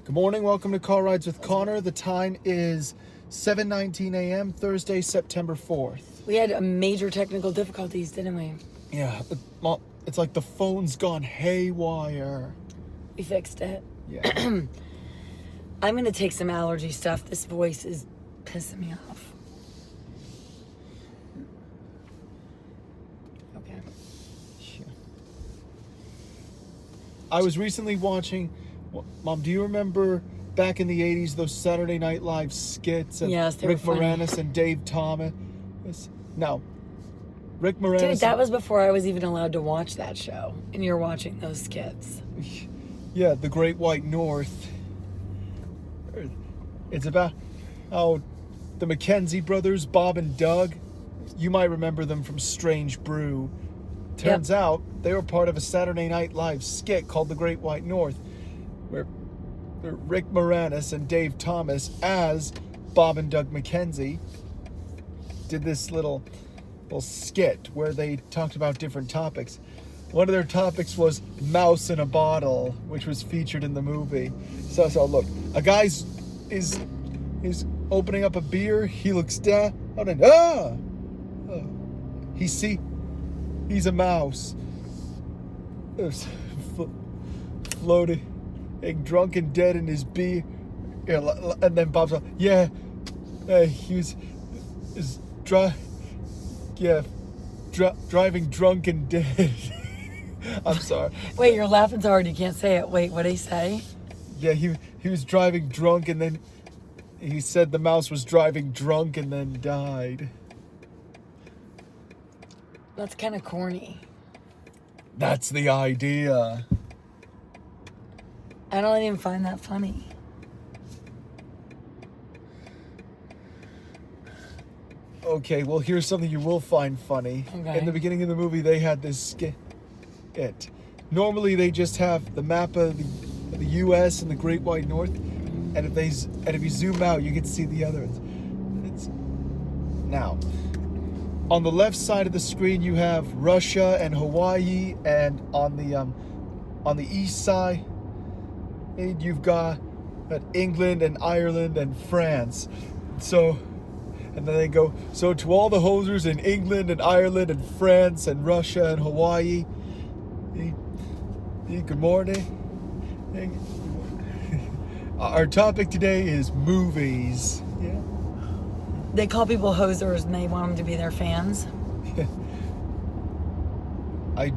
Good morning, welcome to Car Rides with Connor. The time is 7:19 a.m. Thursday, September 4th. We had major technical difficulties, didn't we? Yeah, it's like the phone's gone haywire. We fixed it. Yeah. I'm going to take some allergy stuff. This voice is pissing me off. Okay. Yeah. I was recently watching, Mom, do you remember back in the 80s those Saturday Night Live skits of Yes, they Rick were funny. Moranis and Dave Thomas? No. Rick Moranis. Dude, that was before I was even allowed to watch that show. And you're watching those skits. Yeah, the Great White North. It's about how the Mackenzie brothers, Bob and Doug, you might remember them from Strange Brew. Turns out they were part of a Saturday Night Live skit called The Great White North, where Rick Moranis and Dave Thomas, as Bob and Doug Mackenzie, did this little skit where they talked about different topics. One of their topics was mouse in a bottle, which was featured in the movie. So look, a guy's is opening up a beer. He looks down and he's a mouse. There's floating, drunk and dead in his beer. Yeah, and then Bob's like, he was driving drunk and dead. I'm sorry. Wait, you're laughing so hard you can't say it. Wait, what did he say? Yeah, he was driving drunk, and then he said the mouse was driving drunk and then died. That's kind of corny. That's the idea. I don't even find that funny. Okay, well, here's something you will find funny. Okay. In the beginning of the movie, they had this skit. Normally, they just have the map of the U.S. and the Great White North, and if you zoom out, you can see the other ones. Now, on the left side of the screen, you have Russia and Hawaii, and on the east side, you've got England and Ireland and France. And then they go, so to all the hosers in England and Ireland and France and Russia and Hawaii, good morning. Our topic today is movies. Yeah. They call people hosers and they want them to be their fans. I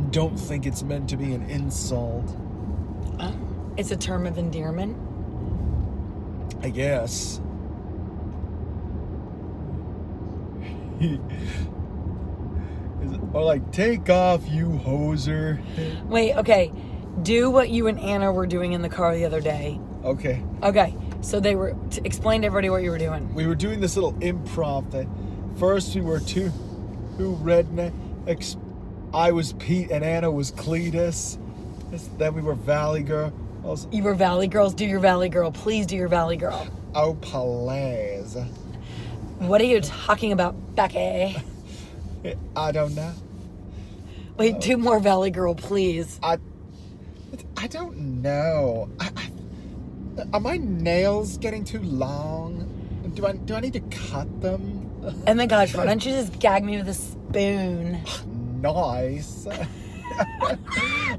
don't think it's meant to be an insult. It's a term of endearment. I guess. Or like, take off, you hoser. Wait, okay. Do what you and Anna were doing in the car the other day. Okay. Okay. So they were... explain to everybody what you were doing. We were doing this little improv thing. First, we were two rednecks. I was Pete and Anna was Cletus. Then we were Valley Girl. You were Valley Girls. Do your Valley Girl. Please do your Valley Girl. Oh, please. What are you talking about, Becky? I don't know. Wait, do more Valley Girl, please. I don't know. Are my nails getting too long? Do I need to cut them? Oh my gosh, why don't you just gag me with a spoon? Nice.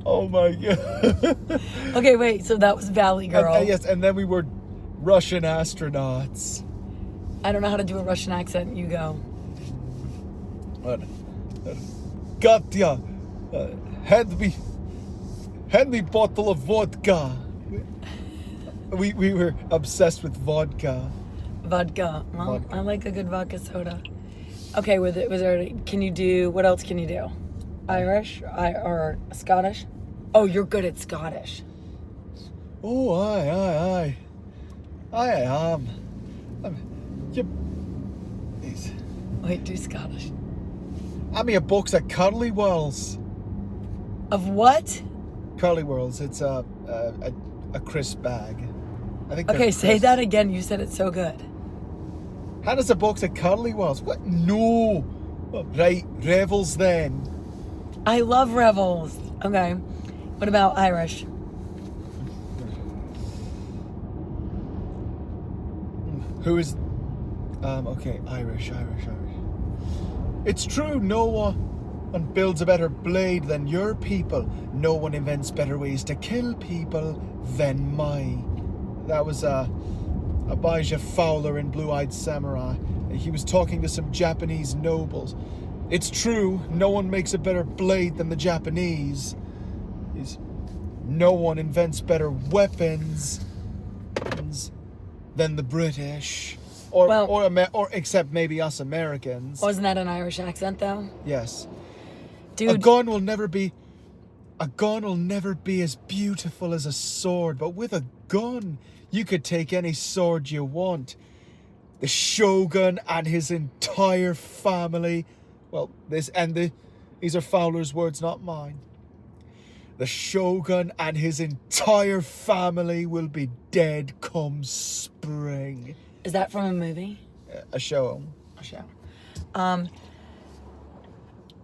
Oh my god. Okay, wait, so that was Valley Girl. Yes, and then we were Russian astronauts. I don't know how to do a Russian accent. You go. Katya, hand me bottle of vodka. We were obsessed with vodka. Vodka. Well, Vodka. I like a good vodka soda. Okay, can you do, what else can you do? Irish? Or Scottish? Oh, you're good at Scottish. Oh, aye. I am. Wait, do Scottish. I'm a box at Curly Whirls. Of what? Curly Whirls. It's a crisp bag. I think. Okay, say that again. You said it so good. How does a box at Curly Whirls? What? No. Right, Revels then. I love Revels. Okay. What about Irish? Who is... okay, Irish. It's true, no one builds a better blade than your people. No one invents better ways to kill people than my... That was Abijah Fowler in Blue-Eyed Samurai. He was talking to some Japanese nobles. It's true, no one makes a better blade than the Japanese. No one invents better weapons than the British. Or except maybe us Americans. Wasn't that an Irish accent, though? Yes. Dude. A gun will never be as beautiful as a sword, but with a gun, you could take any sword you want. The Shogun and his entire family, well, these are Fowler's words, not mine. The Shogun and his entire family will be dead come spring. Is that from a movie? A show. A show.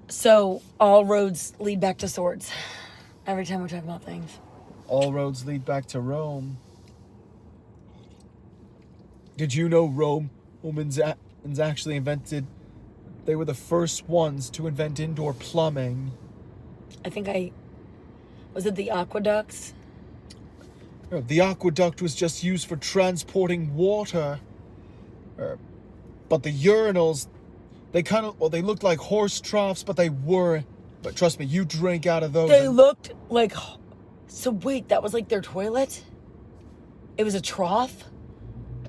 So all roads lead back to swords. Every time we talk about things. All roads lead back to Rome. Did you know Romans actually invented... They were the first ones to invent indoor plumbing. Was it the aqueducts? No, the aqueduct was just used for transporting water. But the urinals, they looked like horse troughs, but they were. But trust me, you drink out of those. They looked like... So wait, that was like their toilet? It was a trough?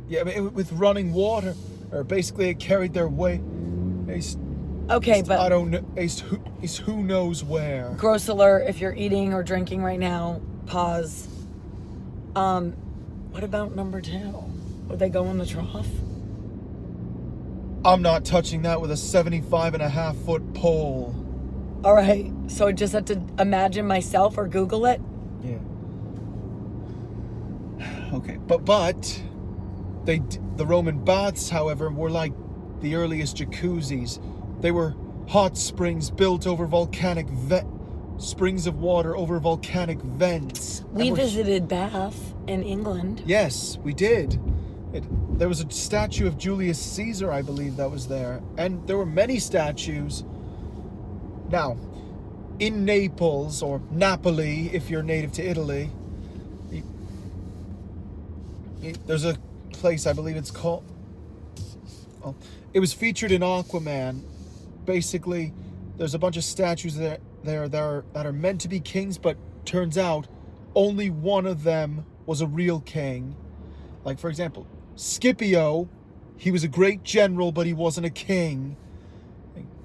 Yeah, with running water. Or basically it carried their weight. Okay, but... I don't know. Who knows where. Gross alert, if you're eating or drinking right now, pause. What about number 2? Would they go in the trough? I'm not touching that with a 75.5-foot pole. All right, so I just have to imagine myself or Google it? Yeah. Okay, but the Roman baths, however, were like the earliest jacuzzis. They were hot springs built over volcanic springs of water over volcanic vents. We visited Bath in England. Yes, we did. There was a statue of Julius Caesar, I believe, that was there. And there were many statues. Now, in Naples, or Napoli, if you're native to Italy, there's a place, I believe it's called... Oh, it was featured in Aquaman. Basically, there's a bunch of statues that are meant to be kings, but turns out only one of them was a real king. Like, for example, Scipio, he was a great general, but he wasn't a king.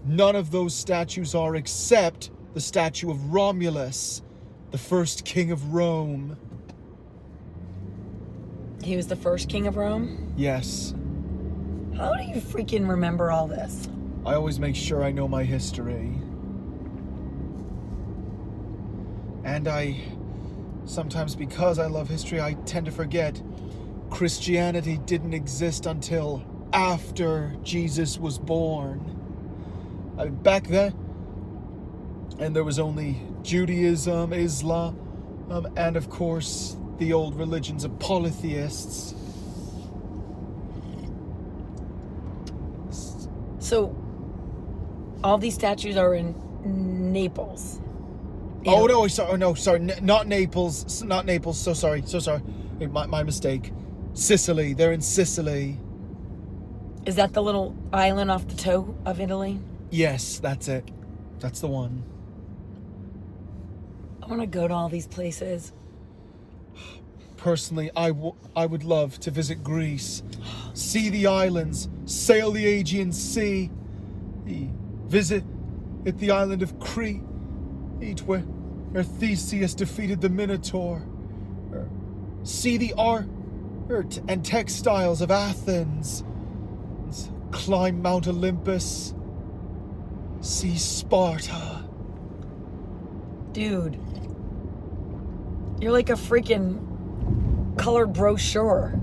None of those statues are except the statue of Romulus, the first king of Rome. He was the first king of Rome? Yes. How do you freaking remember all this? I always make sure I know my history. And sometimes because I love history, I tend to forget Christianity didn't exist until after Jesus was born. Back then, and there was only Judaism, Islam, and of course the old religions of polytheists. So, all these statues are in Naples. Oh no, sorry, not Naples, so sorry, my mistake. Sicily, they're in Sicily. Is that the little island off the toe of Italy? Yes, that's it. That's the one. I want to go to all these places. Personally, I would love to visit Greece, see the islands, sail the Aegean Sea, visit at the island of Crete, where Theseus defeated the Minotaur, see the art and textiles of Athens, climb Mount Olympus, see Sparta. Dude, you're like a freaking colored brochure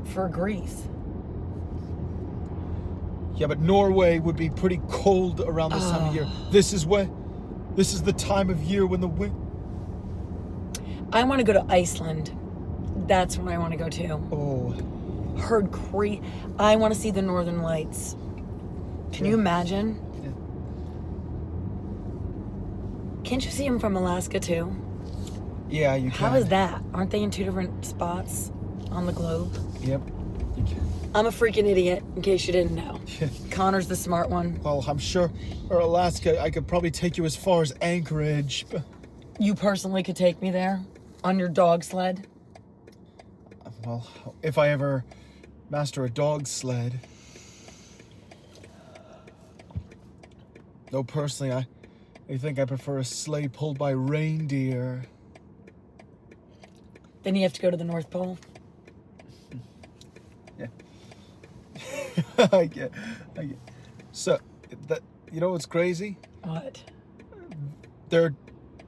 for Greece. Yeah, but Norway would be pretty cold around this time of year. This is the time of year when the wind... I want to go to Iceland. That's what I want to go to. Oh, heard I want to see the Northern Lights. Can you imagine? Yeah. Can't you see them from Alaska too? Yeah, you can. How is that? Aren't they in 2 different spots on the globe? Yep. You can. I'm a freaking idiot, in case you didn't know. Connor's the smart one. Well, I'm sure, or Alaska, I could probably take you as far as Anchorage. But... You personally could take me there on your dog sled? Well, if I ever master a dog sled. Though personally, I think I prefer a sleigh pulled by reindeer. Then you have to go to the North Pole. Yeah. I get. So, you know what's crazy? What?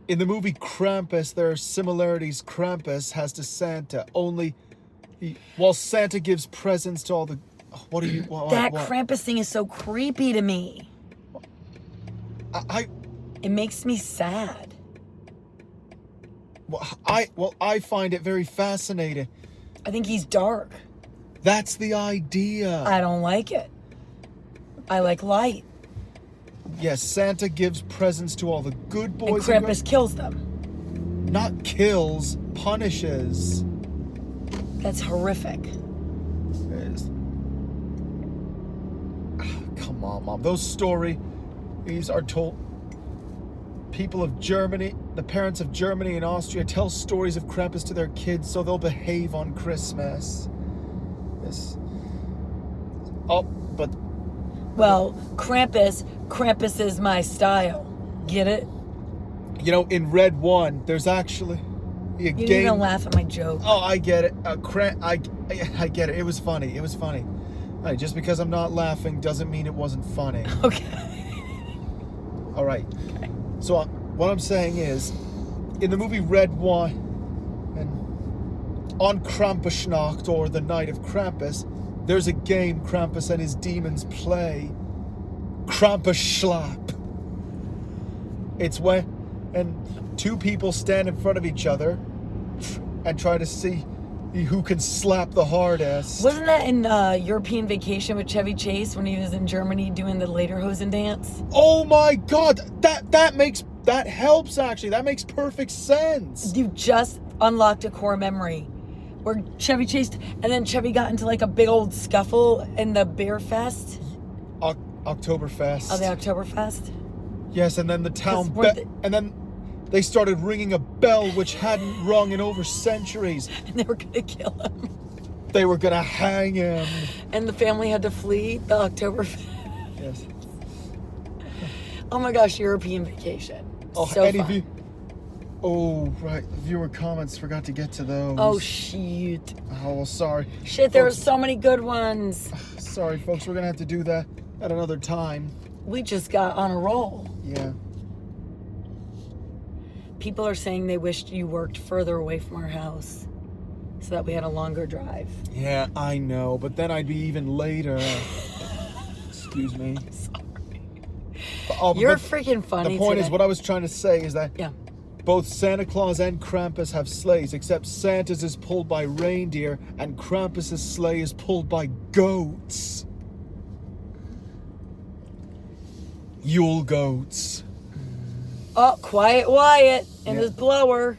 In the movie Krampus, there are similarities Krampus has to Santa. While Santa gives presents to all the... What are you... That what? Krampus thing is so creepy to me. It makes me sad. I find it very fascinating. I think he's dark. That's the idea. I don't like it. I like light. Yes, Santa gives presents to all the good boys. And Krampus kills them. Not kills, punishes. That's horrific. Come on, Mom. Those stories are told. People of Germany, the parents of Germany and Austria tell stories of Krampus to their kids so they'll behave on Christmas. But... Well, Krampus is my style. Get it? You know, in Red 1, there's actually a You game... didn't even laugh at my joke. Oh, I get it. I get it. It was funny. Right, just because I'm not laughing doesn't mean it wasn't funny. Okay. All right. Okay. So what I'm saying is, in the movie Red 1, and on Krampusnacht, or the Night of Krampus, there's a game Krampus and his demons play. Krampusschlap. It's and 2 people stand in front of each other and try to see who can slap the hardest. Wasn't that in European Vacation with Chevy Chase when he was in Germany doing the Lederhosen dance? Oh my God, that helps actually. That makes perfect sense. You just unlocked a core memory where Chevy chased, and then Chevy got into like a big old scuffle in the Beer Fest. Oktoberfest. Oh, the Oktoberfest? Yes, and then the town and then they started ringing a bell which hadn't rung in over centuries. And they were going to kill him. They were going to hang him. And the family had to flee the Oktoberfest. Yes. Oh my gosh, European Vacation. Oh, so fun. Oh, right. Viewer comments, forgot to get to those. Oh, shit. Oh, well, sorry. Shit, there were so many good ones. Sorry, folks. We're going to have to do that at another time. We just got on a roll. Yeah. People are saying they wished you worked further away from our house so that we had a longer drive. Yeah, I know. But then I'd be even later. Excuse me. Sorry. You're freaking funny. The point today. is, what I was trying to say is that both Santa Claus and Krampus have sleighs, except Santa's is pulled by reindeer and Krampus's sleigh is pulled by goats. Yule goats. Oh, Quiet Wyatt and his blower.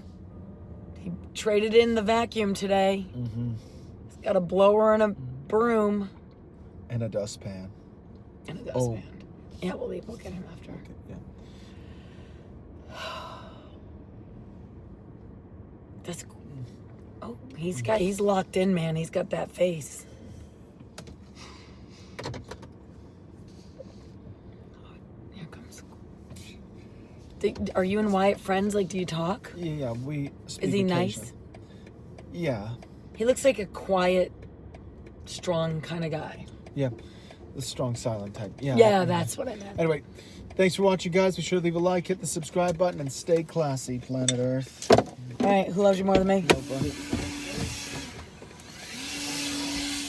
He traded in the vacuum today. Mm-hmm. He's got a blower and a broom. And a dustpan. And a dustpan. Yeah, we'll get him after. Okay, yeah. That's... Oh, he's locked in, man. He's got that face. Are you and Wyatt friends? Like, do you talk? Yeah, we speak. Is he nice? Yeah. He looks like a quiet, strong kind of guy. Yeah, the strong, silent type. Yeah. Yeah, that's what I meant. Anyway, thanks for watching, guys. Be sure to leave a like, hit the subscribe button, and stay classy, planet Earth. All right, who loves you more than me? Nobody.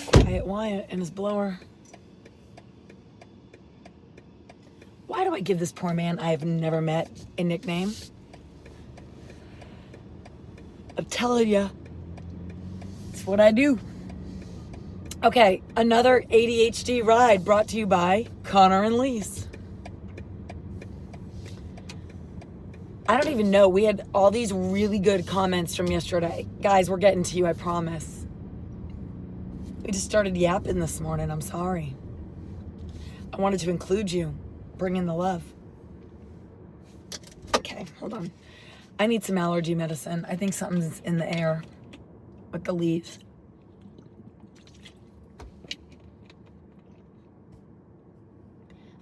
Quiet Wyatt and his blower. Why do I give this poor man I have never met a nickname? I'm telling you, it's what I do. Okay, another ADHD ride brought to you by Connor and Lise. I don't even know. We had all these really good comments from yesterday. Guys, we're getting to you, I promise. We just started yapping this morning. I'm sorry. I wanted to include you. Bring in the love. Okay, hold on. I need some allergy medicine. I think something's in the air with the leaves.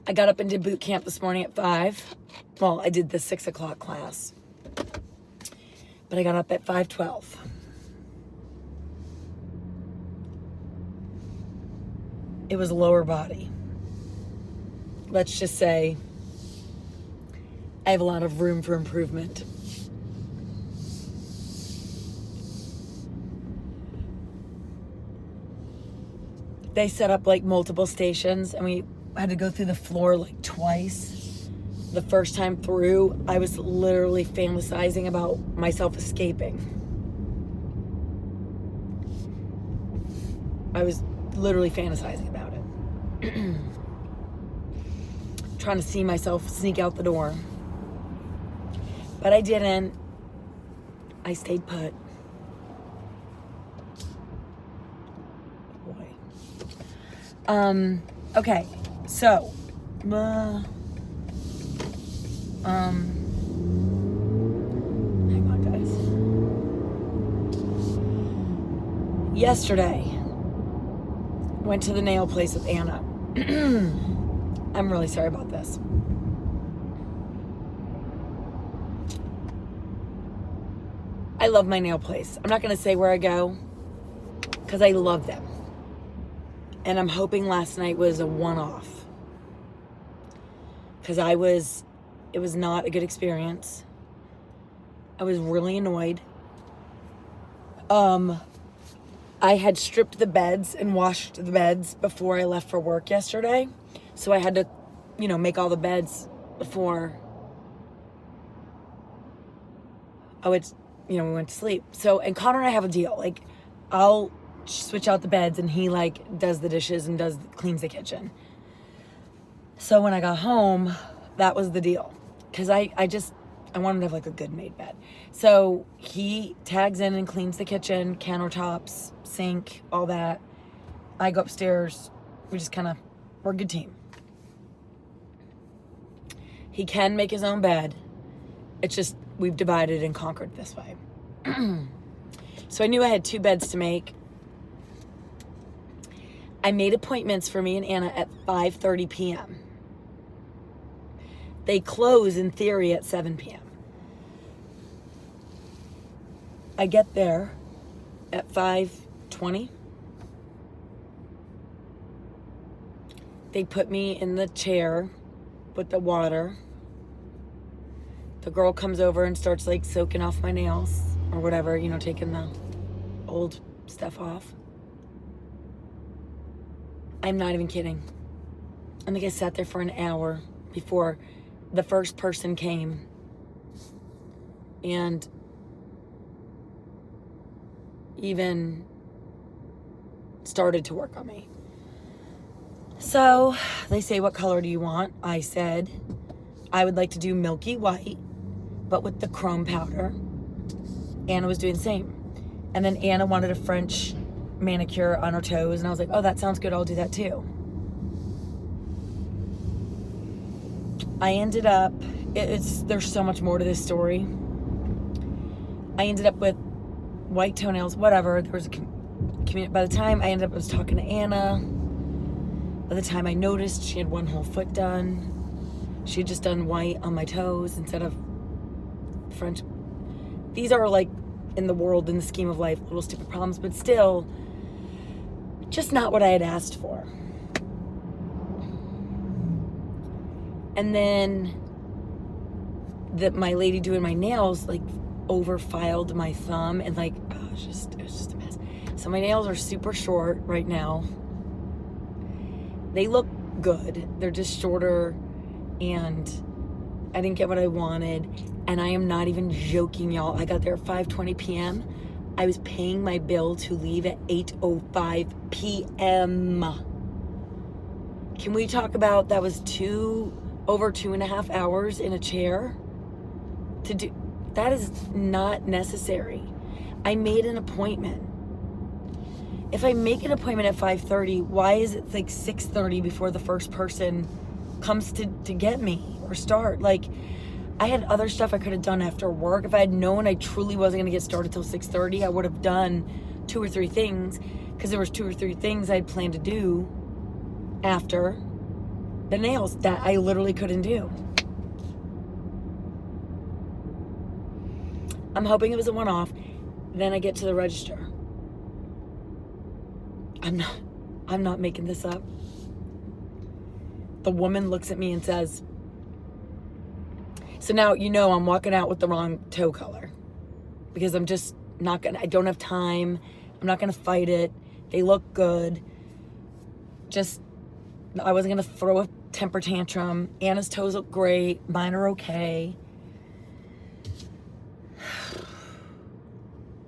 I got up and did boot camp this morning at 5. Well, I did the 6 o'clock class. But I got up at 5:12. It was lower body. Let's just say I have a lot of room for improvement. They set up like multiple stations and we had to go through the floor like twice. The first time through, I was literally fantasizing about myself escaping. I was literally fantasizing about it. Trying to see myself sneak out the door. But I didn't. I stayed put. Boy. Okay. So, hang on, guys. Yesterday, went to the nail place with Anna. I'm really sorry about this. I love my nail place. I'm not going to say where I go because I love them. And I'm hoping last night was a one-off. Because it was not a good experience. I was really annoyed. I had stripped the beds and washed the beds before I left for work yesterday. So I had to, make all the beds before we went to sleep. So, and Connor and I have a deal. Like, I'll switch out the beds and he does the dishes and cleans the kitchen. So when I got home, that was the deal. Because I want him to have like a good made bed. So he tags in and cleans the kitchen, countertops, sink, all that. I go upstairs. We're a good team. He can make his own bed. It's just, we've divided and conquered this way. So I knew I had 2 beds to make. I made appointments for me and Anna at 5:30 p.m. They close in theory at 7 p.m. I get there at 5:20. They put me in the chair with the water. The girl comes over and starts soaking off my nails or whatever, taking the old stuff off. I'm not even kidding. I think I sat there for an hour before the first person came and even started to work on me. So they say, what color do you want? I said, I would like to do milky white, but with the chrome powder. Anna was doing the same. And then Anna wanted a French manicure on her toes, and I was like, oh, that sounds good, I'll do that too. I ended up, there's so much more to this story. I ended up with white toenails, whatever. There was by the time I ended up, I was talking to Anna. By the time I noticed, she had one whole foot done. She had just done white on my toes instead of French. These are in the world, in the scheme of life, little stupid problems, but still, just not what I had asked for. And then my lady doing my nails overfiled my thumb and it was just a mess. So my nails are super short right now. They look good. They're just shorter and I didn't get what I wanted. And I am not even joking, y'all. I got there at 5:20 p.m. I was paying my bill to leave at 8:05 p.m. Can we talk about that was over 2.5 hours in a chair to do? That is not necessary. I made an appointment. If I make an appointment at 5:30, why is it like 6:30 before the first person comes to get me or start? Like, I had other stuff I could have done after work. If I had known I truly wasn't going to get started till 6:30, I would have done 2 or 3 things, because there was 2 or 3 things I had planned to do after the nails that I literally couldn't do. I'm hoping it was a one-off. Then I get to the register. I'm not making this up. The woman looks at me and says, so now I'm walking out with the wrong toe color, because I'm just not gonna, I don't have time. I'm not gonna fight it. They look good. I wasn't gonna throw a temper tantrum. Anna's toes look great. Mine are okay.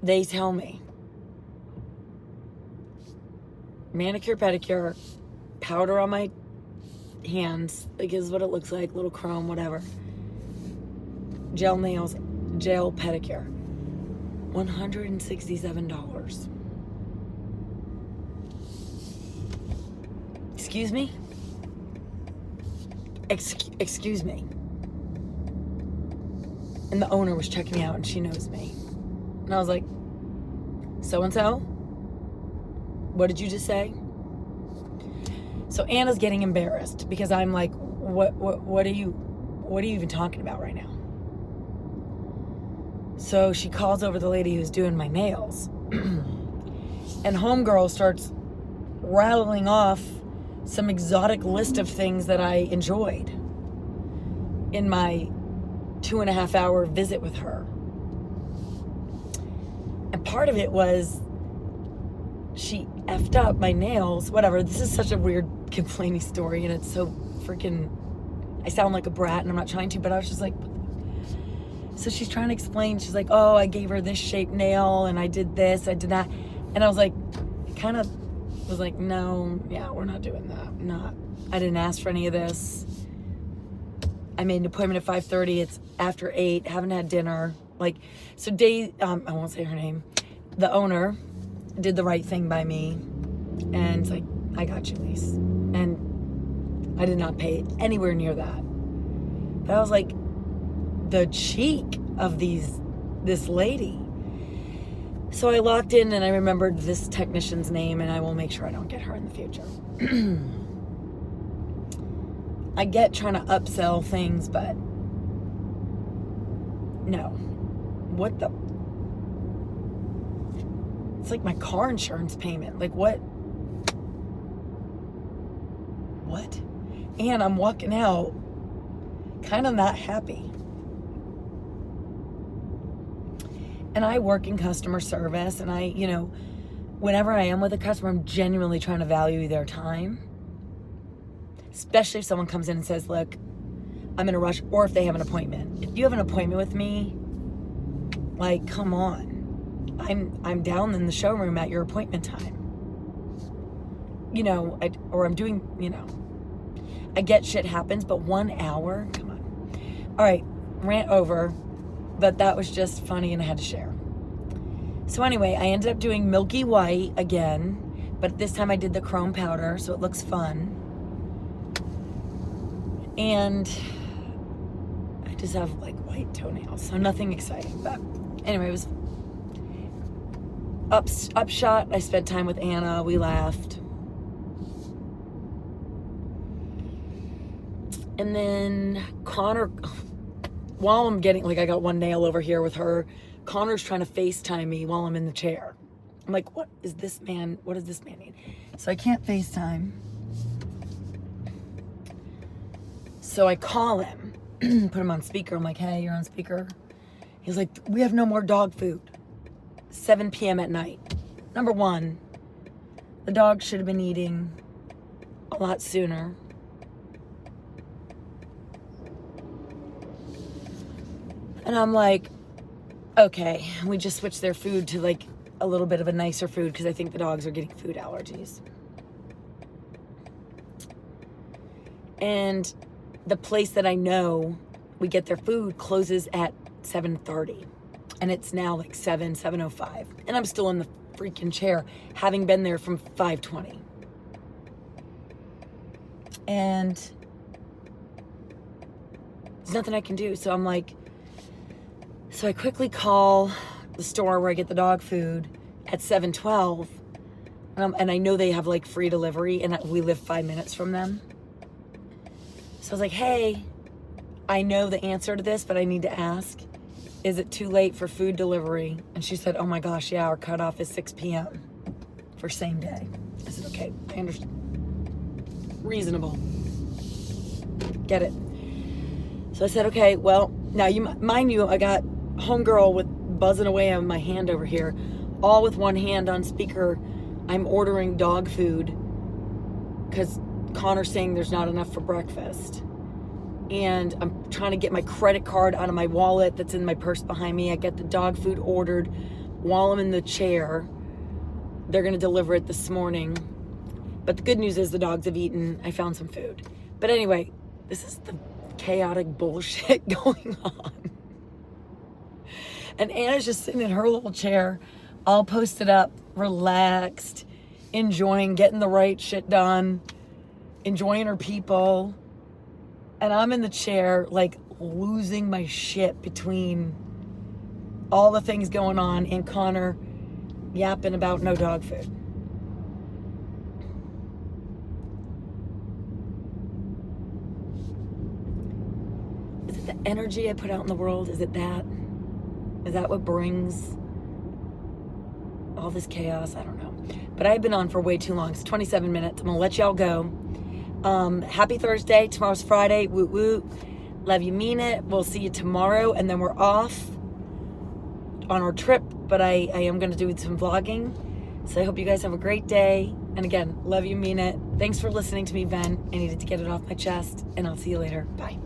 They tell me, manicure, pedicure, powder on my hands, because what it looks like, little chrome, whatever. Gel nails, gel pedicure, $167. Excuse me? Excuse me. And the owner was checking me out, and she knows me. And I was like, so-and-so? What did you just say? So Anna's getting embarrassed, because I'm like, what are you even talking about right now? So she calls over the lady who's doing my nails. And homegirl starts rattling off some exotic list of things that I enjoyed in my 2.5 hour visit with her. And part of it was she effed up my nails, whatever. This is such a weird complaining story, and it's so freaking, I sound like a brat, and I'm not trying to, but I was just like, so she's trying to explain. She's like, oh, I gave her this shaped nail, and I did this, I did that. And I was like, no, yeah, we're not doing that. I didn't ask for any of this. I made an appointment at 5:30. It's after 8. Haven't had dinner. Like, so I won't say her name. The owner did the right thing by me, and it's like, I got you, Lise. And I did not pay anywhere near that. But I was like, the cheek of this lady. So I locked in, and I remembered this technician's name, and I will make sure I don't get her in the future. I get trying to upsell things, but no. What the? It's like my car insurance payment. Like, what? What? And I'm walking out kind of not happy. And I work in customer service, and whenever I am with a customer, I'm genuinely trying to value their time. Especially if someone comes in and says, look, I'm in a rush, or if they have an appointment. If you have an appointment with me, like, come on. I'm down in the showroom at your appointment time. I'm doing, I get shit happens, but 1 hour? Come on. All right, rant over. But that was just funny, and I had to share. So anyway, I ended up doing milky white again, but this time I did the chrome powder, so it looks fun. And I just have like white toenails, so nothing exciting. But anyway, it was upshot. I spent time with Anna. We laughed. And then Connor, while I'm getting, like, I got one nail over here with her, Connor's trying to FaceTime me while I'm in the chair. I'm like, what does this man need? So I can't FaceTime. So I call him, put him on speaker. I'm like, hey, you're on speaker. He's like, we have no more dog food. 7 p.m. at night. Number one, the dog should have been eating a lot sooner. And I'm like, okay, we just switched their food to like a little bit of a nicer food because I think the dogs are getting food allergies. And the place that I know we get their food closes at 7:30. And it's now like 7:05. And I'm still in the freaking chair, having been there from 5:20. And there's nothing I can do. So I'm like, so I quickly call the store where I get the dog food at 7:12. And I know they have like free delivery and we live 5 minutes from them. So I was like, hey, I know the answer to this, but I need to ask, is it too late for food delivery? And she said, oh my gosh, yeah, our cutoff is 6 p.m. for same day. I said, okay, I understand. Reasonable. Get it. So I said, okay, well, now mind you, I got homegirl with buzzing away on my hand over here, all with one hand on speaker. I'm ordering dog food because Connor's saying there's not enough for breakfast. And I'm trying to get my credit card out of my wallet that's in my purse behind me. I get the dog food ordered while I'm in the chair. They're going to deliver it this morning. But the good news is the dogs have eaten. I found some food. But anyway, this is the chaotic bullshit going on. And Anna's just sitting in her little chair, all posted up, relaxed, enjoying getting the right shit done, enjoying her people. And I'm in the chair, like, losing my shit between all the things going on and Connor yapping about no dog food. Is it the energy I put out in the world? Is it that? Is that what brings all this chaos? I don't know. But I've been on for way too long. It's 27 minutes. I'm going to let y'all go. Happy Thursday. Tomorrow's Friday. Woot woot. Love you, mean it. We'll see you tomorrow. And then we're off on our trip. But I am going to do some vlogging. So I hope you guys have a great day. And again, love you, mean it. Thanks for listening to me vent. I needed to get it off my chest. And I'll see you later. Bye.